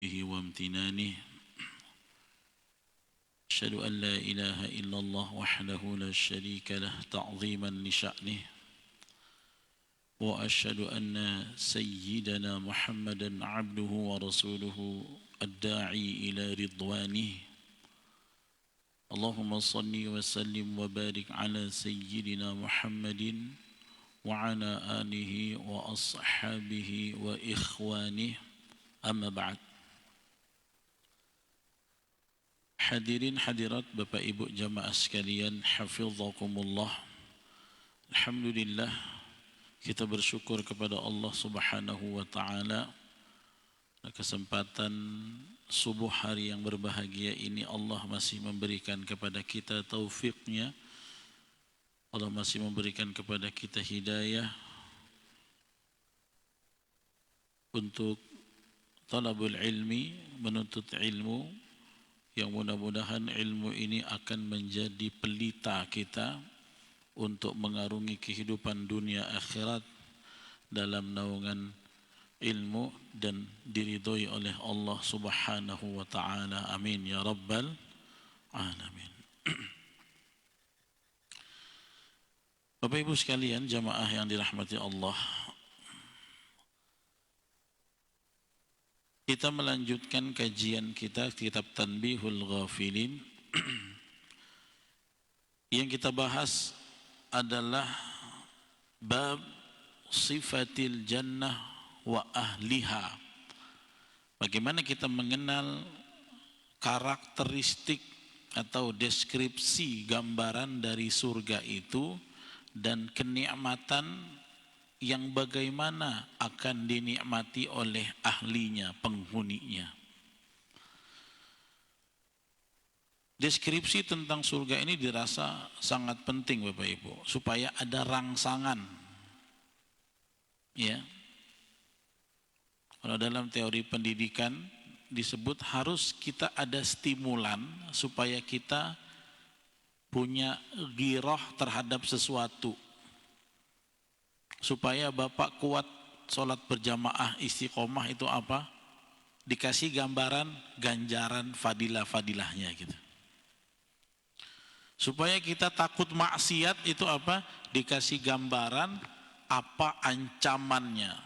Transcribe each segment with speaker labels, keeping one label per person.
Speaker 1: وامتنانه أشهد أن لا إله إلا الله وحده لا شريك له تعظيما لشأنه وأشهد أن سيدنا محمدا عبده ورسوله الداعي إلى رضوانه اللهم صل وسلم وبارك على سيدنا محمد وعلى آله وأصحابه وإخوانه أما بعد. Hadirin hadirat Bapak Ibu jamaah sekalian, hafizakumullah. Alhamdulillah, kita bersyukur kepada Allah Subhanahu wa taala. Kesempatan subuh hari yang berbahagia ini Allah masih memberikan kepada kita taufiknya. Allah masih memberikan kepada kita hidayah untuk talabul ilmi, menuntut ilmu, yang mudah-mudahan ilmu ini akan menjadi pelita kita untuk mengarungi kehidupan dunia akhirat dalam naungan ilmu dan diridhoi oleh Allah Subhanahu wa taala. Amin ya rabbal alamin. Bapak Ibu sekalian, jamaah yang dirahmati Allah, kita melanjutkan kajian kita kitab Tanbihul Ghafilin. Yang kita bahas adalah bab sifatil jannah wa ahliha. Bagaimana kita mengenal karakteristik atau deskripsi gambaran dari surga itu dan kenikmatan yang bagaimana akan dinikmati oleh ahlinya, penghuninya. Deskripsi tentang surga ini dirasa sangat penting Bapak Ibu, supaya ada rangsangan. Ya. Kalau dalam teori pendidikan disebut harus kita ada stimulan supaya kita punya ghirah terhadap sesuatu. Supaya Bapak kuat sholat berjamaah istiqomah itu apa? Dikasih gambaran ganjaran fadilah-fadilahnya gitu. Supaya kita takut maksiat itu apa? Dikasih gambaran apa ancamannya.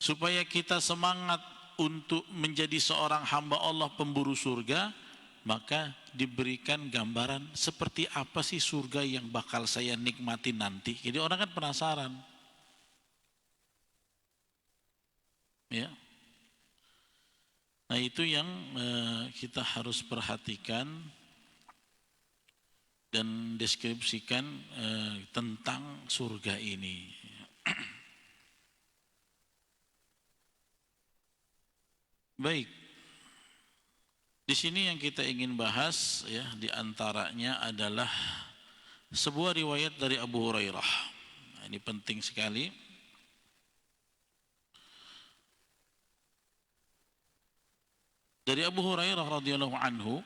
Speaker 1: Supaya kita semangat untuk menjadi seorang hamba Allah pemburu surga, maka diberikan gambaran seperti apa sih surga yang bakal saya nikmati nanti. Jadi orang kan penasaran. Ya. Nah itu yang kita harus perhatikan dan deskripsikan tentang surga ini. Baik. Di sini yang kita ingin bahas ya, di antaranya adalah sebuah riwayat dari Abu Hurairah. Nah, ini penting sekali. Dari Abu Hurairah radhiyallahu anhu.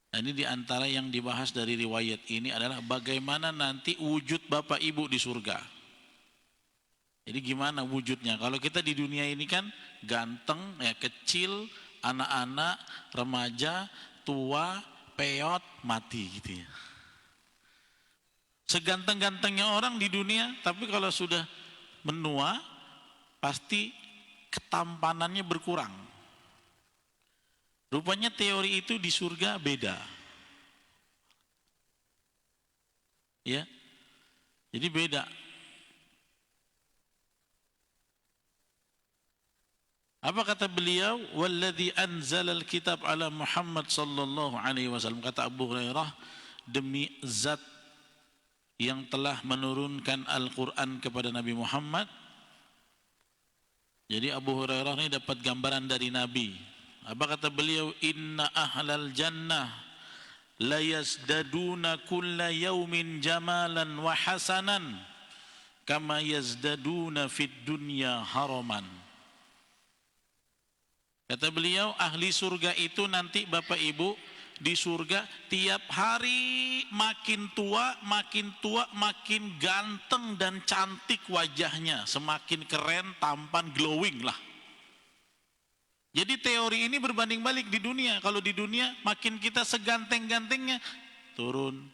Speaker 1: Nah, ini di antara yang dibahas dari riwayat ini adalah bagaimana nanti wujud Bapak Ibu di surga. Jadi gimana wujudnya? Kalau kita di dunia ini kan ganteng, ya kecil, anak-anak, remaja, tua, peot, mati gitu ya. Seganteng-gantengnya orang di dunia, tapi kalau sudah menua, pasti ketampanannya berkurang. Rupanya teori itu di surga beda. Ya. Jadi beda. Apa kata beliau? Walladzi anzalal kitab ala Muhammad sallallahu alaihi wasallam. Kata Abu Hurairah, demi zat yang telah menurunkan Al-Quran kepada Nabi Muhammad. Jadi Abu Hurairah ini dapat gambaran dari Nabi. Apa kata beliau? Inna ahlal jannah la yazdaduna kulla yaumin jamalan wa hasanan kama yazdaduna fid dunya haraman. Kata beliau, ahli surga itu nanti Bapak Ibu di surga tiap hari makin tua, makin ganteng dan cantik wajahnya, semakin keren, tampan, glowing lah. Jadi teori ini berbanding balik di dunia. Kalau di dunia makin kita seganteng-gantengnya, turun,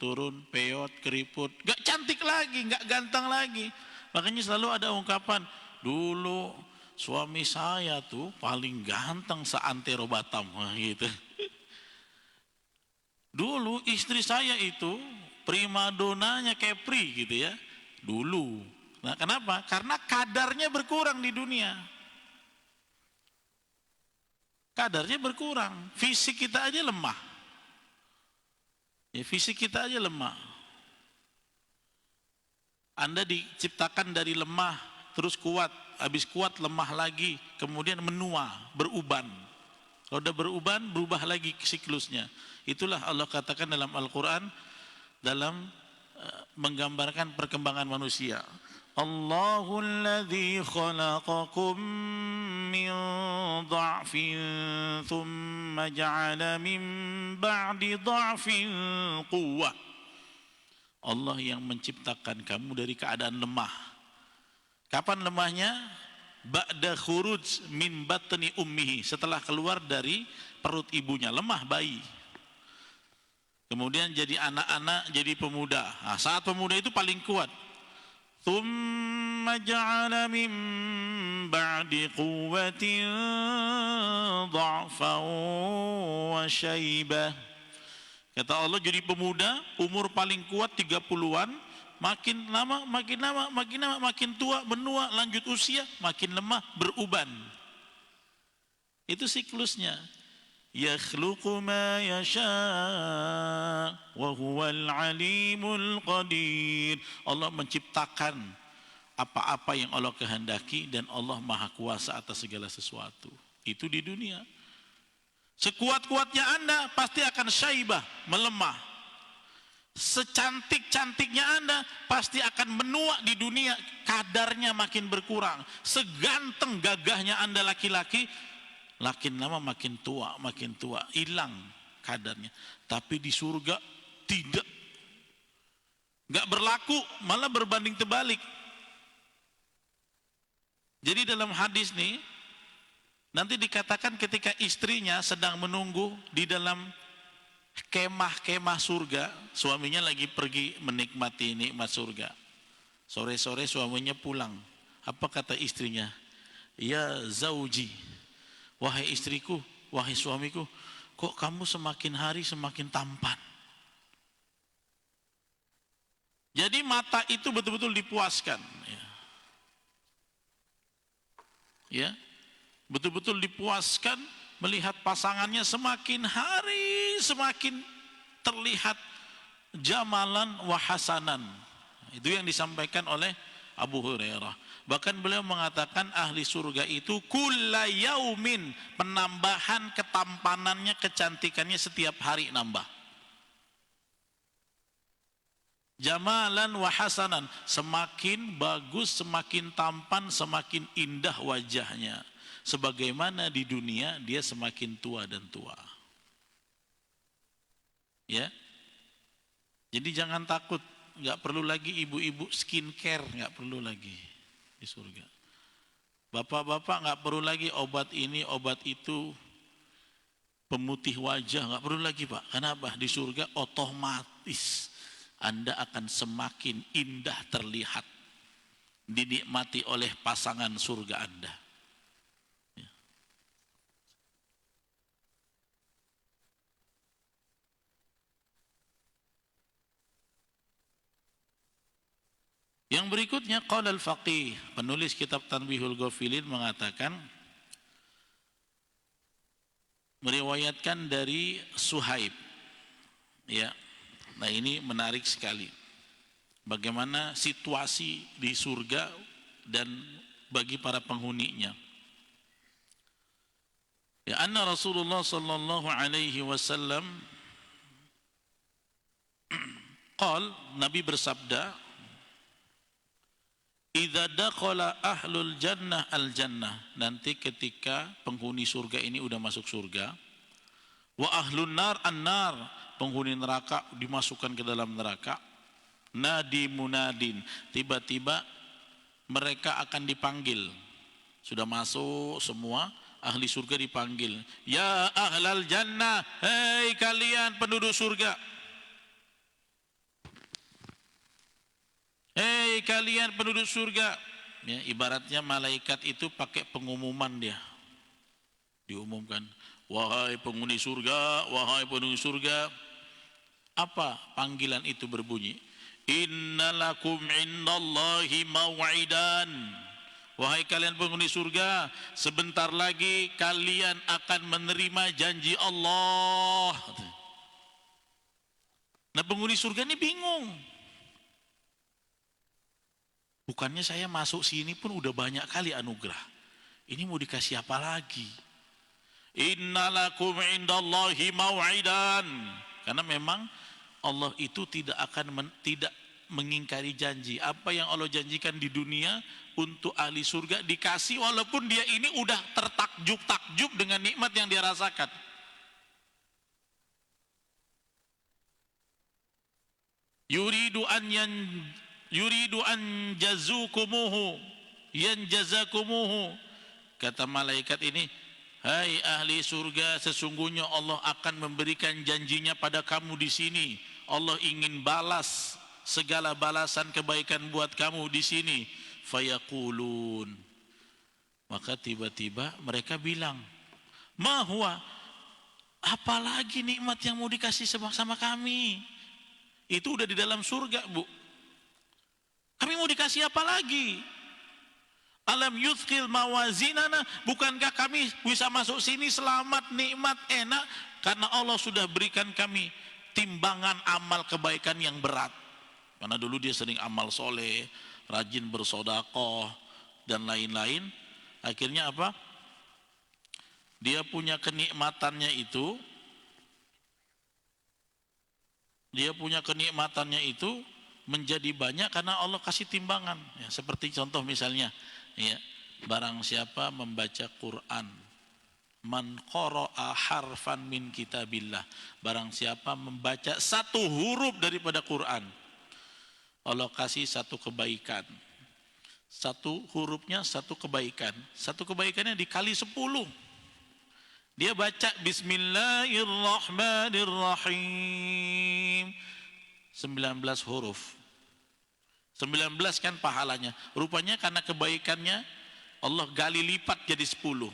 Speaker 1: peot, keriput, gak cantik lagi, gak ganteng lagi. Makanya selalu ada ungkapan, dulu suami saya tuh paling ganteng seantero Batam, gitu. Dulu istri saya itu primadonanya Kepri, gitu ya. Dulu. Nah, kenapa? Karena kadarnya berkurang di dunia. Kadarnya berkurang, fisik kita aja lemah. Ya, fisik kita aja lemah. Anda diciptakan dari lemah, terus kuat, habis kuat lemah lagi, kemudian menua, beruban. Kalau udah beruban, berubah lagi siklusnya. Itulah Allah katakan dalam Al-Quran, dalam menggambarkan perkembangan manusia. Allahul ladzi khalaqakum min dha'fin thumma ja'ala min ba'di dha'fin quwwah. Allah yang menciptakan kamu dari keadaan lemah. Kapan lemahnya? Ba'da khuruj min batni ummihi, setelah keluar dari perut ibunya, lemah bayi. Kemudian jadi anak-anak, jadi pemuda. Nah, saat pemuda itu paling kuat. Thumma ja'ala min ba'di quwwatin dha'fan wa syaibah. Kata Allah, jadi pemuda, umur paling kuat 30-an, makin lama, makin tua, menua, lanjut usia, makin lemah, beruban. Itu siklusnya. Yakhluqu ma yasha' wa huwal alimul qadir. Allah menciptakan apa-apa yang Allah kehendaki dan Allah Maha Kuasa atas segala sesuatu. Itu di dunia. Sekuat-kuatnya Anda pasti akan syaibah, melemah. Secantik-cantiknya Anda pasti akan menua di dunia, kadarnya makin berkurang. Seganteng gagahnya Anda laki-laki, makin lama makin tua, hilang kadarnya. Tapi di surga tidak, nggak berlaku, malah berbanding terbalik. Jadi dalam hadis nih, nanti dikatakan ketika istrinya sedang menunggu di dalam kemah-kemah surga, suaminya lagi pergi menikmati nikmat surga. Sore-sore suaminya pulang. Apa kata istrinya? Ya zauji, wahai istriku, wahai suamiku, kok kamu semakin hari semakin tampan? Jadi mata itu betul-betul dipuaskan. Ya, betul-betul dipuaskan melihat pasangannya semakin hari semakin terlihat jamalan wa hasanan. Itu yang disampaikan oleh Abu Hurairah. Bahkan beliau mengatakan ahli surga itu kulla yaumin, penambahan ketampanannya, kecantikannya setiap hari nambah. Jamalan wa hasanan, semakin bagus, semakin tampan, semakin indah wajahnya. Sebagaimana di dunia dia semakin tua dan tua. Ya. Jadi jangan takut, nggak perlu lagi ibu-ibu skincare, nggak perlu lagi di surga. Bapak-bapak nggak perlu lagi obat ini, obat itu, pemutih wajah, nggak perlu lagi Pak. Kenapa? Di surga otomatis Anda akan semakin indah terlihat, dinikmati oleh pasangan surga Anda. Ya. Yang berikutnya, qala al-faqih, penulis kitab Tanbihul Ghafilin mengatakan, meriwayatkan dari Suhaib. Ya. Nah, ini menarik sekali. Bagaimana situasi di surga dan bagi para penghuninya. Ya, anna Rasulullah sallallahu alaihi wasallam qala, Nabi bersabda, idza dakhala ahlul jannah al jannah, nanti ketika penghuni surga ini udah masuk surga, Wa ahlun nar an-nar, penghuni neraka dimasukkan ke dalam neraka. Nadi munadin, tiba-tiba mereka akan dipanggil. Sudah masuk semua, ahli surga dipanggil. Ya ahlal jannah, hei kalian penduduk surga. Hei kalian penduduk surga. Ya, ibaratnya malaikat itu pakai pengumuman dia. Diumumkan, wahai penghuni surga, wahai penghuni surga. Apa panggilan itu berbunyi? Innalakum indallahi maw'idan. Wahai kalian penghuni surga, sebentar lagi kalian akan menerima janji Allah. Nah, penghuni surga ini bingung. Bukannya saya masuk sini pun udah banyak kali anugerah. Ini mau dikasih apa lagi? Innalakum indallahi maw'idan. Karena memang Allah itu tidak akan tidak mengingkari janji. Apa yang Allah janjikan di dunia untuk ahli surga dikasih, walaupun dia ini udah tertakjub-takjub dengan nikmat yang dia rasakan. Yuridu an jazukumuhu yanjazakumuhu. Kata malaikat ini, hai ahli surga, sesungguhnya Allah akan memberikan janjinya pada kamu di sini. Allah ingin balas segala balasan kebaikan buat kamu di sini. Fayaqulun, maka tiba-tiba mereka bilang, ma huwa, apalagi nikmat yang mau dikasih sama kami? Itu udah di dalam surga, Bu. Kami mau dikasih apa lagi? Alam yuthqil mawazinana, bukankah kami bisa masuk sini selamat, nikmat, enak? Karena Allah sudah berikan kami timbangan amal kebaikan yang berat. Karena dulu dia sering amal soleh, rajin bersodakoh, dan lain-lain. Akhirnya apa? Dia punya kenikmatannya itu, menjadi banyak karena Allah kasih timbangan. Ya, seperti contoh misalnya, ya, barang siapa membaca Quran, man qara'a harfan min kitabillah, barang siapa membaca satu huruf daripada Quran, Allah kasih satu kebaikan. Satu hurufnya satu kebaikan. Satu kebaikannya dikali 10. Dia baca Bismillahirrahmanirrahim, 19 huruf. 19 kan pahalanya. Rupanya karena kebaikannya Allah gali lipat jadi 10.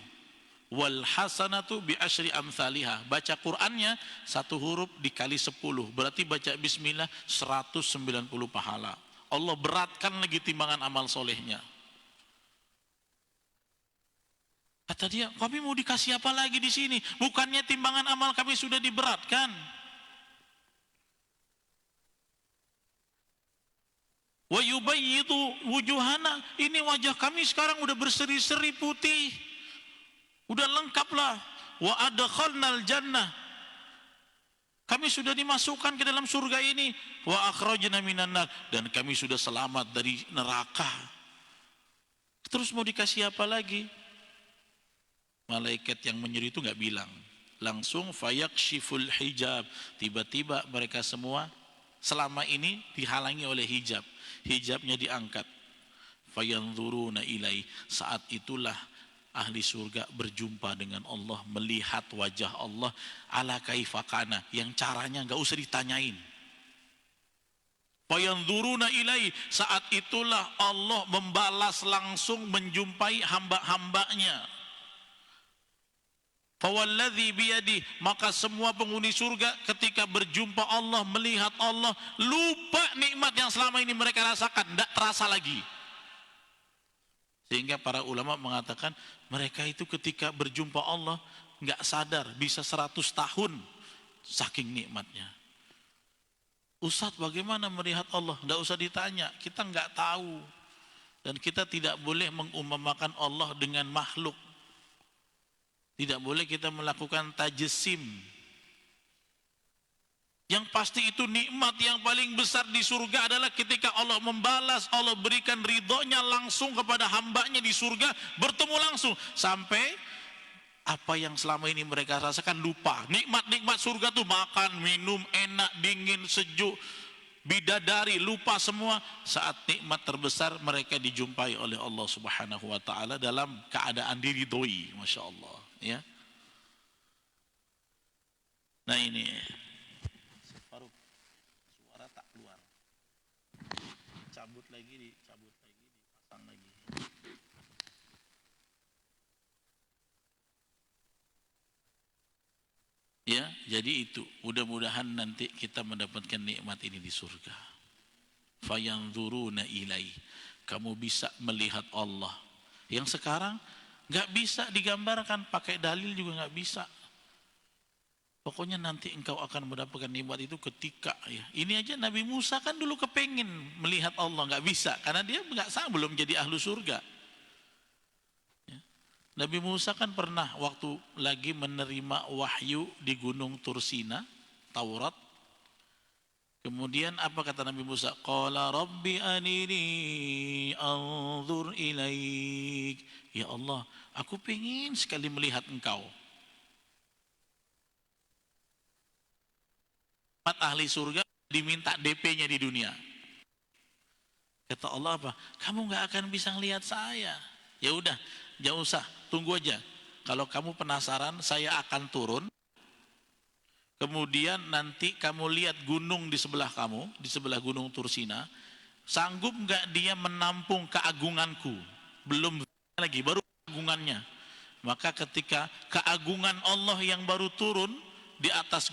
Speaker 1: Wal hasanatu bi asyri amsalihha. Baca Qur'annya satu huruf dikali 10. Berarti baca bismillah 190 pahala. Allah beratkan lagi timbangan amal solehnya. Kata dia, kami mau dikasih apa lagi di sini? Bukannya timbangan amal kami sudah diberatkan? Wa yubayyidu wujuhana, ini wajah kami sekarang udah berseri-seri putih, udah lengkap lah. Wa adkhalnal jannah, kami sudah dimasukkan ke dalam surga ini. Wa akhrajna minan nar, dan kami sudah selamat dari neraka. Terus mau dikasih apa lagi? Malaikat yang menyuruh itu nggak bilang, langsung fayakshiful hijab. Tiba-tiba mereka semua selama ini dihalangi oleh hijab, hijabnya diangkat. Fayanzuruna ilai, saat itulah ahli surga berjumpa dengan Allah, melihat wajah Allah ala kaifakana, yang caranya nggak usah ditanyain. Fayanzuruna ilai, saat itulah Allah membalas langsung menjumpai hamba-hambanya. Fawalladzi biyadi, maka semua penghuni surga ketika berjumpa Allah, melihat Allah, lupa nikmat yang selama ini mereka rasakan, tidak terasa lagi. Sehingga para ulama mengatakan mereka itu ketika berjumpa Allah nggak sadar bisa 100 tahun saking nikmatnya. Ustadz, bagaimana melihat Allah? Tidak usah ditanya, kita nggak tahu. Dan kita tidak boleh mengumpamakan Allah dengan makhluk. Tidak boleh kita melakukan tajesim. Yang pasti itu nikmat yang paling besar di surga adalah ketika Allah membalas, Allah berikan ridhonya langsung kepada hambanya di surga, bertemu langsung. Sampai apa yang selama ini mereka rasakan, lupa. Nikmat-nikmat surga tuh makan, minum, enak, dingin, sejuk, bidadari, lupa semua. Saat nikmat terbesar mereka dijumpai oleh Allah Subhanahu wa taala dalam keadaan diridhoi, Masya Allah, ya. Nah ini Faruk, suara tak keluar. Cabut lagi, dipasang lagi. Ya, jadi itu. Mudah-mudahan nanti kita mendapatkan nikmat ini di surga. Fayanzuruna ilai. Kamu bisa melihat Allah. Yang sekarang nggak bisa digambarkan, pakai dalil juga nggak bisa. Pokoknya nanti engkau akan mendapatkan nikmat itu ketika, ya. Ini aja Nabi Musa kan dulu kepengin melihat Allah, nggak bisa karena dia nggak sah, belum jadi ahlu surga. Ya. Nabi Musa kan pernah waktu lagi menerima wahyu di Gunung Tursina, Taurat. Kemudian apa kata Nabi Musa? Qala rabbi anini anzur ilaik. Ya Allah, aku pengen sekali melihat engkau. Ahli surga diminta DP-nya di dunia. Kata Allah apa? Kamu nggak akan bisa ngelihat saya. Ya udah, jangan usah, tunggu aja. Kalau kamu penasaran, saya akan turun. Kemudian nanti kamu lihat gunung di sebelah kamu, di sebelah Gunung Tursina. Sanggup nggak dia menampung keagunganku? Belum lagi, baru keagungannya. Maka ketika keagungan Allah yang baru turun di atas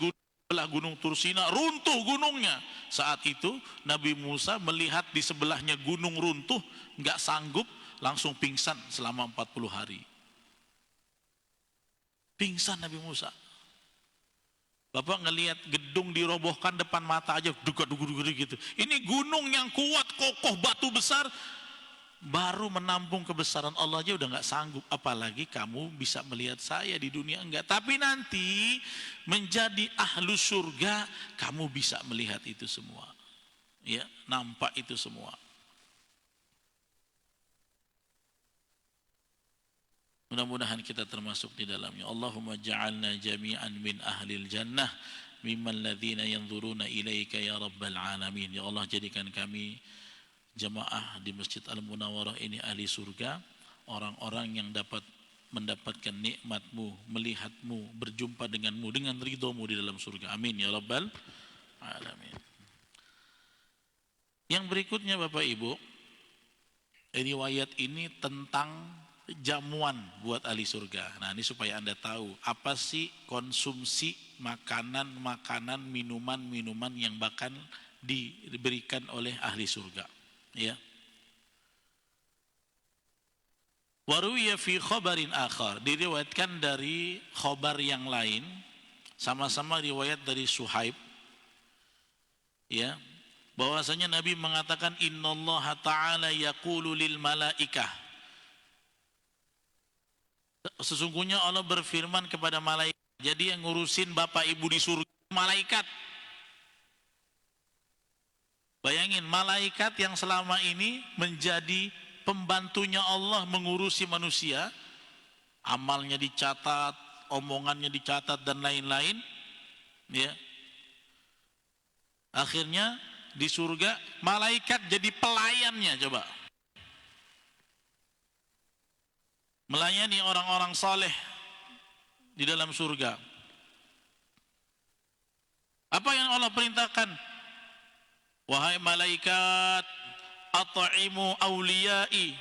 Speaker 1: Gunung Tursina, runtuh gunungnya. Saat itu Nabi Musa melihat di sebelahnya gunung runtuh, nggak sanggup, langsung pingsan selama 40 hari. Pingsan Nabi Musa. Bapak ngelihat gedung dirobohkan depan mata aja, duga-duga gitu. Ini gunung yang kuat, kokoh, batu besar, baru menampung kebesaran Allah aja udah nggak sanggup, apalagi kamu bisa melihat saya di dunia enggak. Tapi nanti menjadi ahlu surga, kamu bisa melihat itu semua, ya, nampak itu semua. Mudah-mudahan kita termasuk di dalamnya. Allahumma ja'alna jami'an min ahlil jannah mimman ladzina yanzuruna ilaika ya rabbal alamin. Ya Allah, jadikan kami jamaah di Masjid Al-Munawwarah ini ahli surga, orang-orang yang dapat mendapatkan nikmat-Mu, melihat-Mu, berjumpa dengan-Mu, dengan ridho-Mu di dalam surga. Amin ya rabbal alamin. Yang berikutnya Bapak Ibu, riwayat ini tentang jamuan buat ahli surga. Nah, ini supaya Anda tahu apa sih konsumsi makanan-makanan, minuman-minuman yang bakal diberikan oleh ahli surga, ya. Waruya fi khabarin akhar, diriwayatkan dari khabar yang lain, sama-sama riwayat dari Suhaib, ya, bahwasanya Nabi mengatakan innallaha ta'ala yaqulu lil malaikah, sesungguhnya Allah berfirman kepada malaikat. Jadi yang ngurusin bapak ibu di surga malaikat. Bayangin, malaikat yang selama ini menjadi pembantunya Allah mengurusi manusia, amalnya dicatat, omongannya dicatat dan lain-lain, ya. Akhirnya di surga malaikat jadi pelayannya, coba. Melayani orang-orang saleh di dalam surga. Apa yang Allah perintahkan? Wahai malaikat, at'imu awliyai,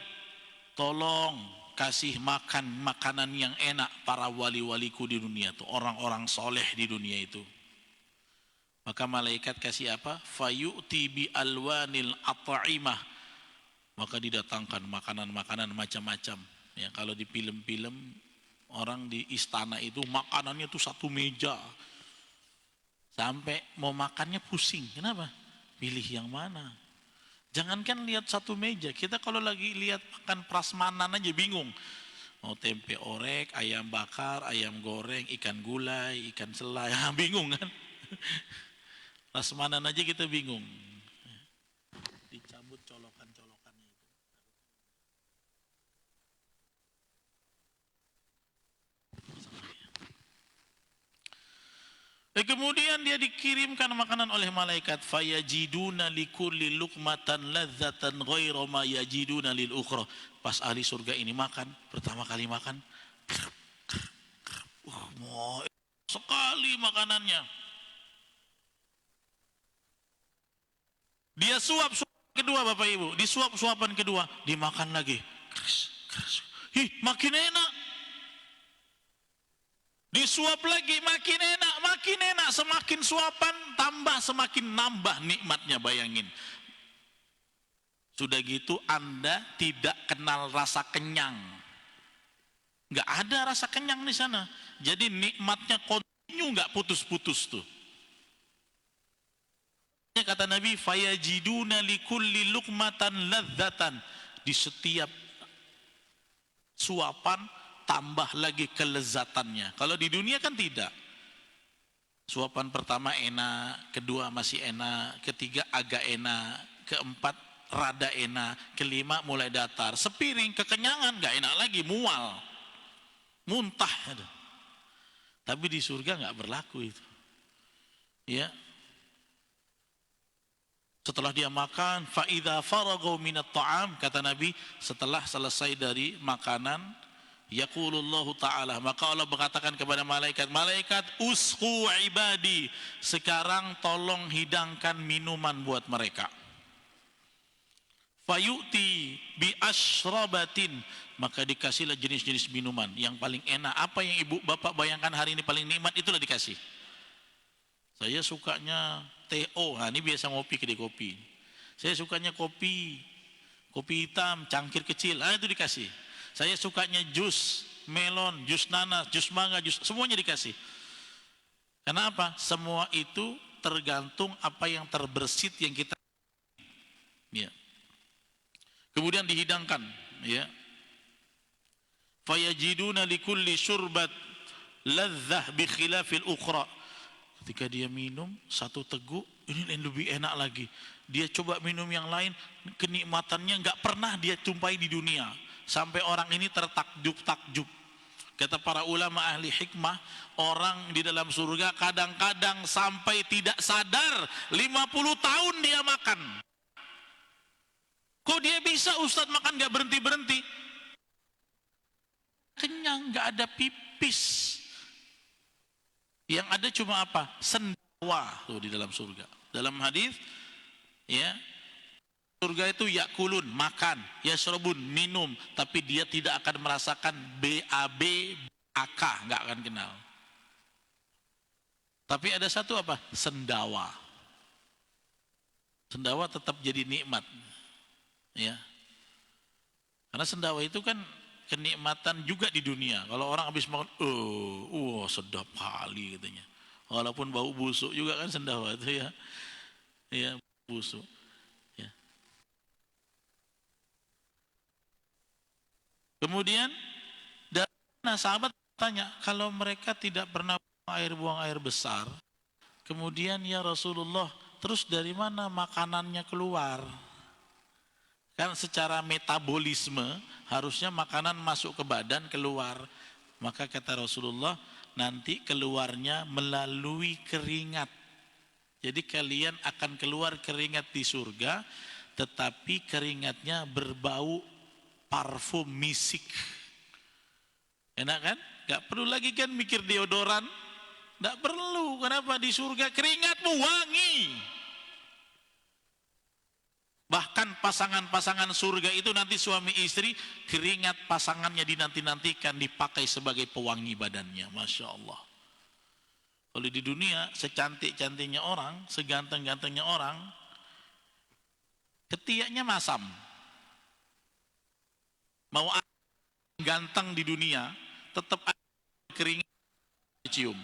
Speaker 1: tolong kasih makan makanan yang enak para wali-waliku di dunia itu, orang-orang soleh di dunia itu. Maka malaikat kasih apa? Fayu'ti bi alwanil at'imah, maka didatangkan makanan-makanan macam-macam. Ya, kalau di film-film orang di istana itu makanannya tuh satu meja, sampai mau makannya pusing. Kenapa? Pilih yang mana? Jangankan lihat satu meja, kita kalau lagi lihat makan prasmanan aja bingung. Mau tempe orek, ayam bakar, ayam goreng, ikan gulai, ikan selai, bingung kan? Prasmanan aja kita bingung. Dicabut colokan-colokannya itu. Kemudian dia dikirimkan makanan oleh malaikat, fayajiduna likulli luqmatan ladzatan ghairu ma yajiduna lil ukhra. Pas ahli surga ini makan, pertama kali makan, mau sekali makanannya. Dia suap kedua Bapak Ibu, disuap suapan kedua, dimakan lagi. Ih, makin enak. Disuap lagi makin enak, semakin suapan tambah semakin nambah nikmatnya, bayangin. Sudah gitu Anda tidak kenal rasa kenyang. Nggak ada rasa kenyang di sana. Jadi nikmatnya kontinu, nggak putus-putus tuh. Kata Nabi, fayajiduna likulli luqmatan ladzatan. Di setiap suapan tambah lagi kelezatannya. Kalau di dunia kan tidak. Suapan pertama enak, kedua masih enak, ketiga agak enak, keempat rada enak, kelima mulai datar. Sepiring kekenyangan nggak enak lagi, mual, muntah. Tapi di surga nggak berlaku itu. Ya. Setelah dia makan, fa idza faraghu minat ta'am, kata Nabi, setelah selesai dari makanan, yaqulullahu ta'ala, maka Allah berkatakan kepada malaikat, malaikat usqu ibadi, sekarang tolong hidangkan minuman buat mereka. Fayu'ti bi asyrabatin, maka dikasihlah jenis-jenis minuman yang paling enak. Apa yang ibu bapak bayangkan hari ini paling nikmat, itulah dikasih. Saya sukanya TO, nah ini biasa ngopi, kedai kopi. Saya sukanya kopi hitam, cangkir kecil, itu dikasih. Saya sukanya jus melon, jus nanas, jus mangga, jus, semuanya dikasih. Karena apa? Semua itu tergantung apa yang terbersit yang kita. Ya. Kemudian dihidangkan, ya. Fayajiduna likulli syurbat ladzah bi khilafil ukhra. Ketika dia minum satu teguk, ini lebih enak lagi. Dia coba minum yang lain, kenikmatannya nggak pernah dia jumpai di dunia. Sampai orang ini tertakjub-takjub. Kata para ulama ahli hikmah, orang di dalam surga kadang-kadang sampai tidak sadar 50 tahun dia makan. Kok dia bisa Ustadz makan nggak berhenti-berhenti? Kenyang, nggak ada pipis. Yang ada cuma apa? Sendawa tuh di dalam surga. Dalam hadis, ya, surga itu yakulun, makan, yasrobun, minum, tapi dia tidak akan merasakan BAB, AK, nggak akan kenal. Tapi ada satu apa? Sendawa. Sendawa tetap jadi nikmat, ya. Karena sendawa itu kan kenikmatan juga di dunia. Kalau orang habis makan, sedap kali katanya. Walaupun bau busuk juga kan sendawa itu, ya. Ya, busuk. Ya. Kemudian sahabat tanya, kalau mereka tidak pernah buang air besar, kemudian ya Rasulullah, terus dari mana makanannya keluar? Kan secara metabolisme harusnya makanan masuk ke badan, keluar. Maka kata Rasulullah, nanti keluarnya melalui keringat. Jadi kalian akan keluar keringat di surga, tetapi keringatnya berbau parfum misik. Enak kan? Gak perlu lagi kan mikir deodoran. Gak perlu. Kenapa? Di surga keringatmu wangi. Bahkan pasangan-pasangan surga itu nanti suami istri, keringat pasangannya dinanti-nantikan dipakai sebagai pewangi badannya. Masya Allah. Kalau di dunia secantik-cantiknya orang, seganteng-gantengnya orang, ketiaknya masam. Mau ganteng di dunia, tetap keringat dicium.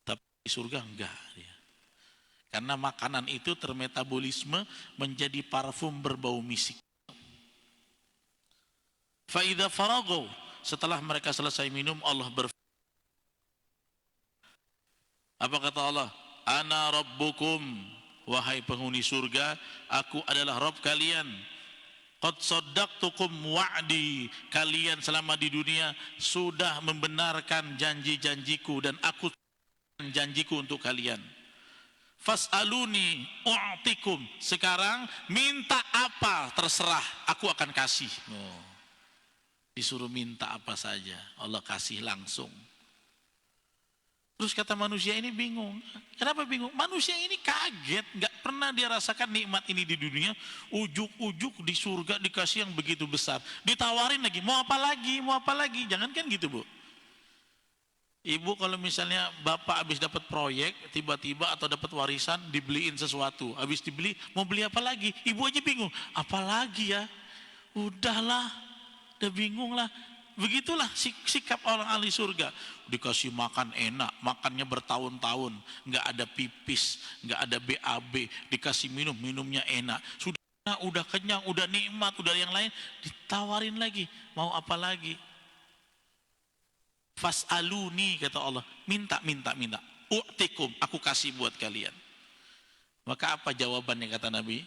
Speaker 1: Tapi di surga enggak dia. Karena makanan itu termetabolisme menjadi parfum berbau misik. Fa idza faraghu, setelah mereka selesai minum, Allah berfirman, apa kata Allah? Ana rabbukum, wahai penghuni surga, aku adalah Rabb kalian. Qad saddaqtukum wa'di, kalian selama di dunia sudah membenarkan janji-janjiku dan aku janjiku untuk kalian. Fas'aluni u'tikum. Sekarang minta apa terserah, aku akan kasih. Oh, disuruh minta apa saja, Allah kasih langsung. Terus kata manusia ini bingung. Kenapa bingung? Manusia ini kaget, nggak pernah dia rasakan nikmat ini di dunia. Ujuk-ujuk di surga dikasih yang begitu besar. Ditawarin lagi, mau apa lagi, mau apa lagi. Jangan kan gitu, Bu. Ibu kalau misalnya bapak habis dapat proyek, tiba-tiba atau dapat warisan, dibeliin sesuatu. Habis dibeli, mau beli apa lagi? Ibu aja bingung, apa lagi ya? Udahlah, udah bingung lah. Begitulah sikap orang ahli surga. Dikasih makan enak, makannya bertahun-tahun, nggak ada pipis, nggak ada BAB, dikasih minum, minumnya enak. Sudah udah kenyang, udah nikmat, udah yang lain, ditawarin lagi, mau apa lagi? Fas'aluni, kata Allah, minta. U'tikum, aku kasih buat kalian. Maka apa jawabannya kata Nabi?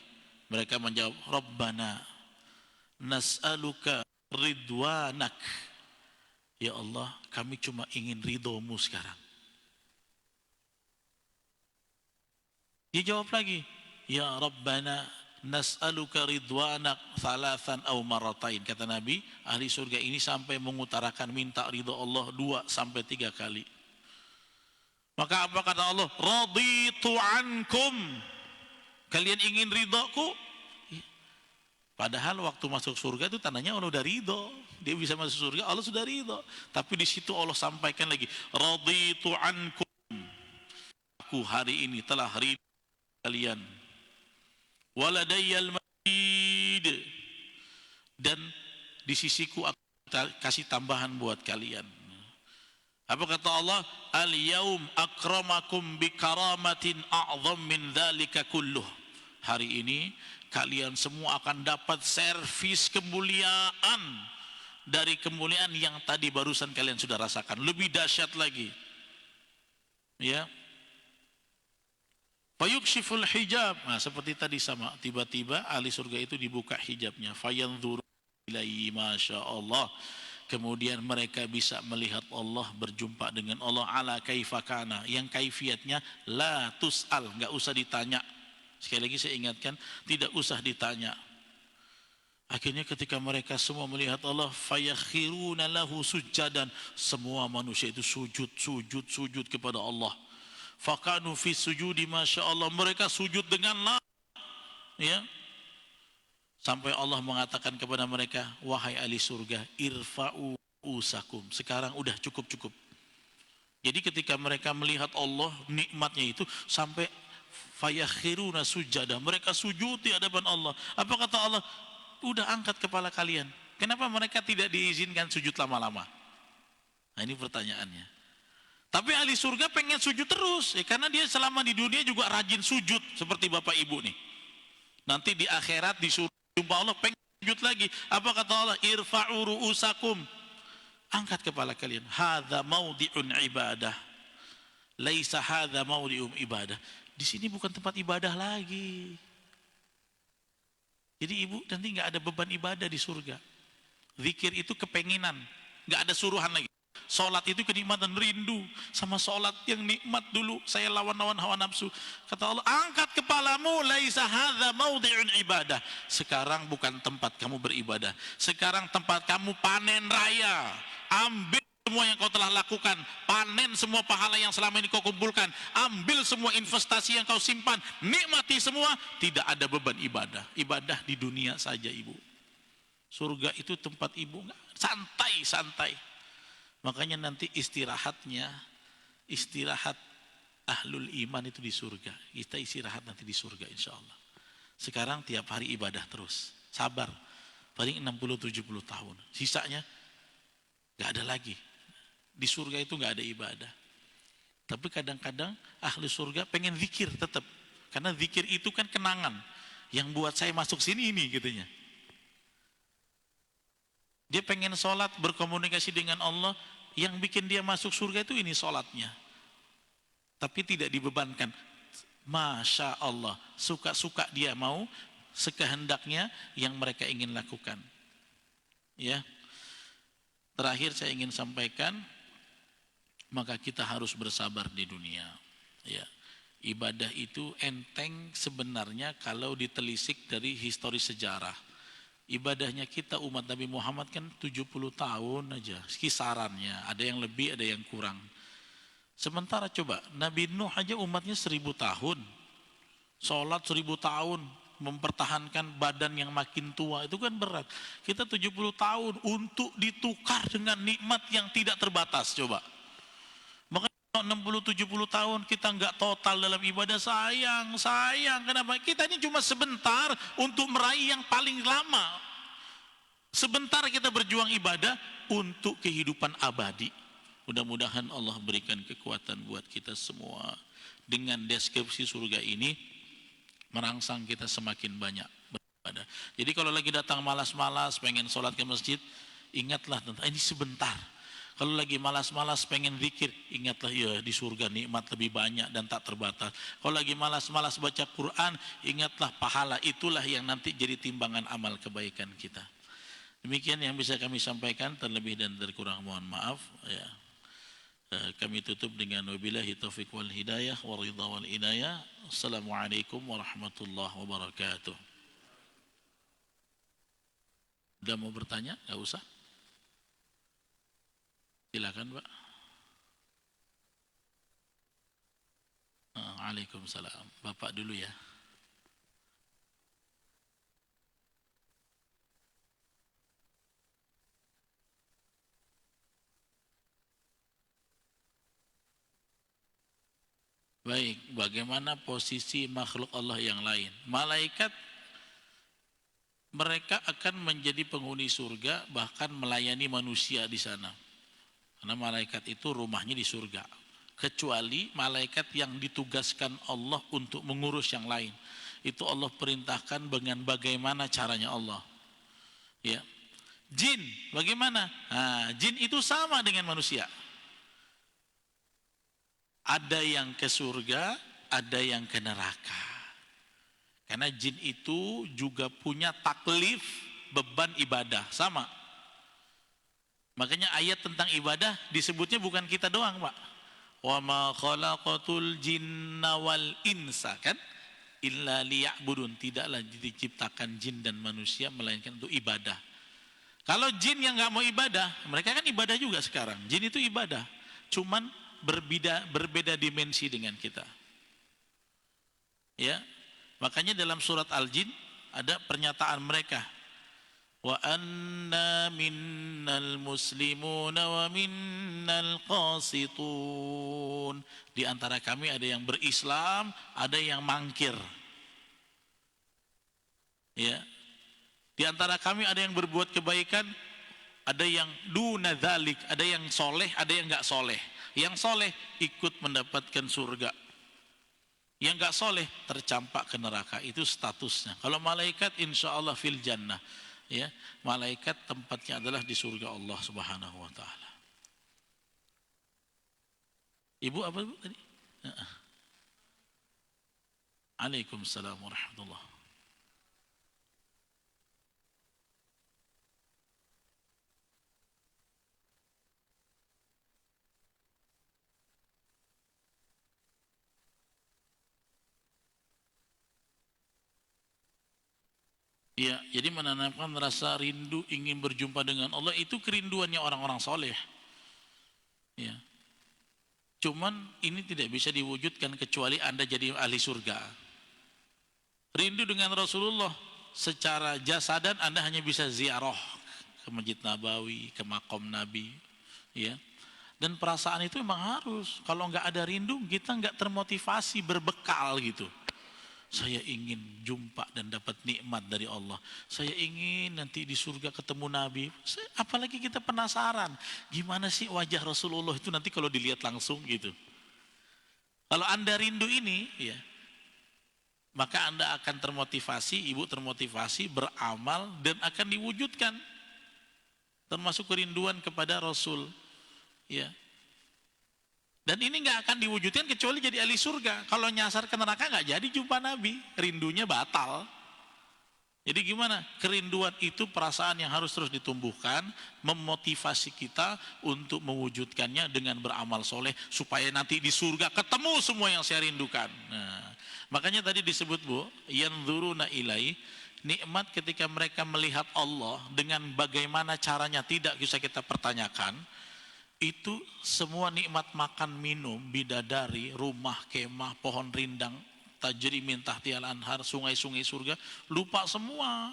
Speaker 1: Mereka menjawab, Rabbana nas'aluka ridwanak. Ya Allah, kami cuma ingin ridhomu sekarang. Dia jawab lagi, Ya Rabbana nas'aluka ridwanak thalathan aw maratain. Kata Nabi, ahli surga ini sampai mengutarakan minta ridho Allah 2 sampai 3 kali. Maka apa kata Allah? Raditu ankum. Kalian ingin ridhoku? Padahal waktu masuk surga itu tandanya Allah udah ridho. Dia bisa masuk surga, Allah sudah ridho. Tapi di situ Allah sampaikan lagi, Raditu ankum. Aku hari ini telah ridho kalian. Waladayyal mazid. Dan di sisiku aku kasih tambahan buat kalian. Apa kata Allah? Al-yaum akramakum bikaramatin a'zam min dzalika kulluh. Hari ini kalian semua akan dapat servis kemuliaan dari kemuliaan yang tadi barusan kalian sudah rasakan, lebih dahsyat lagi. Ya. Fayukshiful hijab. Nah, seperti tadi sama, tiba-tiba ahli surga itu dibuka hijabnya. Fayanzuru ilaihi masyaallah. Kemudian mereka bisa melihat Allah, berjumpa dengan Allah ala kaifakana, yang kaifiatnya la tus'al, enggak usah ditanya. Sekali lagi saya ingatkan, tidak usah ditanya. Akhirnya ketika mereka semua melihat Allah, fayakhiruna lahu sujjadan, semua manusia itu sujud kepada Allah. Fakanu fi sujudi masyaallah, mereka sujud dengan lama. Ya. Sampai Allah mengatakan kepada mereka, wahai ahli surga, irfa'u usakum. Sekarang udah cukup. Jadi ketika mereka melihat Allah, nikmatnya itu sampai fayakhiruna sujada, mereka sujud di hadapan Allah. Apa kata Allah? Udah angkat kepala kalian. Kenapa mereka tidak diizinkan sujud lama-lama? Nah, ini pertanyaannya. Tapi ahli surga pengen sujud terus, karena dia selama di dunia juga rajin sujud seperti bapak ibu nih. Nanti di akhirat disuruh jumpa Allah, pengen sujud lagi. Apa kata Allah? Irfa'u ru'usakum. Angkat kepala kalian. Hadza maudhi'un ibadah. Laisa hadza maudhi'um ibadah. Di sini bukan tempat ibadah lagi. Jadi ibu nanti nggak ada beban ibadah di surga. Zikir itu kepenginan, nggak ada suruhan lagi. Sholat itu kenikmatan, rindu sama sholat yang nikmat dulu. Saya lawan hawa nafsu. Kata Allah, angkat kepalamu, laisa hadza maudhi'un ibadah. Sekarang bukan tempat kamu beribadah. Sekarang tempat kamu panen raya. Ambil semua yang kau telah lakukan, panen semua pahala yang selama ini kau kumpulkan, ambil semua investasi yang kau simpan, nikmati semua, tidak ada beban ibadah. Ibadah di dunia saja ibu. Surga itu tempat ibu santai. Makanya nanti istirahat ahlul iman itu di surga. Kita istirahat nanti di surga insya Allah. Sekarang tiap hari ibadah terus, sabar, paling 60-70 tahun, sisanya gak ada lagi. Di surga itu gak ada ibadah. Tapi kadang-kadang ahli surga pengen zikir tetap, karena zikir itu kan kenangan yang buat saya masuk sini ini katanya. Dia pengen sholat, berkomunikasi dengan Allah, yang bikin dia masuk surga itu ini sholatnya. Tapi tidak dibebankan. Masya Allah, suka-suka dia mau, sekehendaknya yang mereka ingin lakukan. Ya. Terakhir saya ingin sampaikan, maka kita harus bersabar di dunia. Ya, ibadah itu enteng sebenarnya kalau ditelisik dari histori sejarah. Ibadahnya kita umat Nabi Muhammad kan 70 tahun aja kisarannya, ada yang lebih ada yang kurang. Sementara coba Nabi Nuh aja umatnya 1000 tahun, sholat 1000 tahun, mempertahankan badan yang makin tua, itu kan berat. Kita 70 tahun untuk ditukar dengan nikmat yang tidak terbatas. Coba 60-70 tahun kita nggak total dalam ibadah, sayang. Kenapa? Kita ini cuma sebentar untuk meraih yang paling lama. Sebentar kita berjuang ibadah untuk kehidupan abadi. Mudah-mudahan Allah berikan kekuatan buat kita semua. Dengan deskripsi surga ini merangsang kita semakin banyak beribadah. Jadi kalau lagi datang malas-malas pengen sholat ke masjid, ingatlah tentang ini sebentar. Kalau lagi malas-malas pengen zikir, ingatlah ya di surga nikmat lebih banyak dan tak terbatas. Kalau lagi malas-malas baca Quran, ingatlah pahala itulah yang nanti jadi timbangan amal kebaikan kita. Demikian yang bisa kami sampaikan, terlebih dan terkurang mohon maaf. Ya. Kami tutup dengan wabillahi taufiq wal hidayah wa ridha wal inayah. Assalamualaikum warahmatullahi wabarakatuh. Udah mau bertanya? Gak usah. Silakan Pak. Waalaikumsalam. Bapak dulu ya. Baik, bagaimana posisi makhluk Allah yang lain? Malaikat mereka akan menjadi penghuni surga, bahkan melayani manusia di sana. Karena malaikat itu rumahnya di surga. Kecuali malaikat yang ditugaskan Allah untuk mengurus yang lain. Itu Allah perintahkan dengan bagaimana caranya Allah. Ya. Jin, bagaimana? Nah, jin itu sama dengan manusia. Ada yang ke surga, ada yang ke neraka. Karena jin itu juga punya taklif beban ibadah, sama. Makanya ayat tentang ibadah disebutnya bukan kita doang, Pak. Wa ma khalaqatul jinna wal insa, kan? Illa liya'budun, tidaklah diciptakan jin dan manusia melainkan untuk ibadah. Kalau jin yang nggak mau ibadah, mereka kan ibadah juga sekarang. Jin itu ibadah, cuman berbeda dimensi dengan kita. Ya, makanya dalam surat Al-Jin ada pernyataan mereka. Wa anna minnal muslimuna wa minnal qasitun. Di antara kami ada yang berislam, ada yang mangkir. Ya. Di antara kami ada yang berbuat kebaikan, ada yang duna dzalik, ada yang soleh, ada yang enggak soleh. Yang soleh ikut mendapatkan surga. Yang enggak soleh tercampak ke neraka. Itu statusnya. Kalau malaikat insya Allah fil jannah. Ya, malaikat tempatnya adalah di surga Allah Subhanahu wa taala. Ibu apa Bu tadi? Waalaikumsalam warahmatullahi. Ya, jadi menanamkan rasa rindu ingin berjumpa dengan Allah itu kerinduannya orang-orang soleh. Ya. Cuman ini tidak bisa diwujudkan kecuali Anda jadi ahli surga. Rindu dengan Rasulullah secara jasadan Anda hanya bisa ziarah ke Masjid Nabawi, ke Makom Nabi, ya. Dan perasaan itu memang harus. Kalau nggak ada rindu, kita nggak termotivasi berbekal gitu. Saya ingin jumpa dan dapat nikmat dari Allah. Saya ingin nanti di surga ketemu Nabi. Apalagi kita penasaran, gimana sih wajah Rasulullah itu nanti kalau dilihat langsung gitu. Kalau Anda rindu ini, ya, maka Anda akan termotivasi, ibu termotivasi beramal dan akan diwujudkan. Termasuk kerinduan kepada Rasul, ya. Dan ini nggak akan diwujudkan kecuali jadi ahli surga. Kalau nyasar ke neraka nggak jadi jumpa Nabi, rindunya batal. Jadi gimana? Kerinduan itu perasaan yang harus terus ditumbuhkan, memotivasi kita untuk mewujudkannya dengan beramal soleh, supaya nanti di surga ketemu semua yang saya rindukan. Nah, makanya tadi disebut Bu, yanzuruna ilai, nikmat ketika mereka melihat Allah dengan bagaimana caranya tidak bisa kita pertanyakan. Itu semua nikmat makan minum, bidadari, rumah, kemah, pohon rindang, tajri min tahtihal anhar, sungai-sungai surga, lupa semua.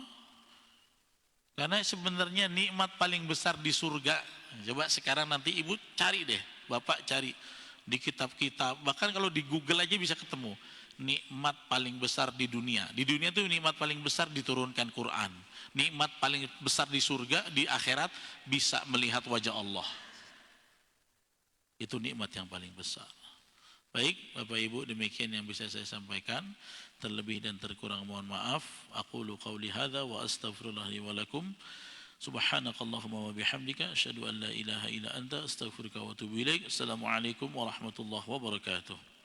Speaker 1: Karena sebenarnya nikmat paling besar di surga. Coba sekarang nanti ibu cari deh, bapak cari di kitab-kitab, bahkan kalau di Google aja bisa ketemu. Nikmat paling besar di dunia. Di dunia itu nikmat paling besar diturunkan Quran. Nikmat paling besar di surga, di akhirat bisa melihat wajah Allah. Itu nikmat yang paling besar. Baik, Bapak Ibu, demikian yang bisa saya sampaikan. Terlebih dan terkurang mohon maaf. Aqulu qauli hadza wa astaghfirullah li wa lakum. Subhanakallahumma wa bihamdika asyhadu an la ilaha illa anta astaghfiruka wa atubu ilaik. Assalamualaikum warahmatullahi wabarakatuh.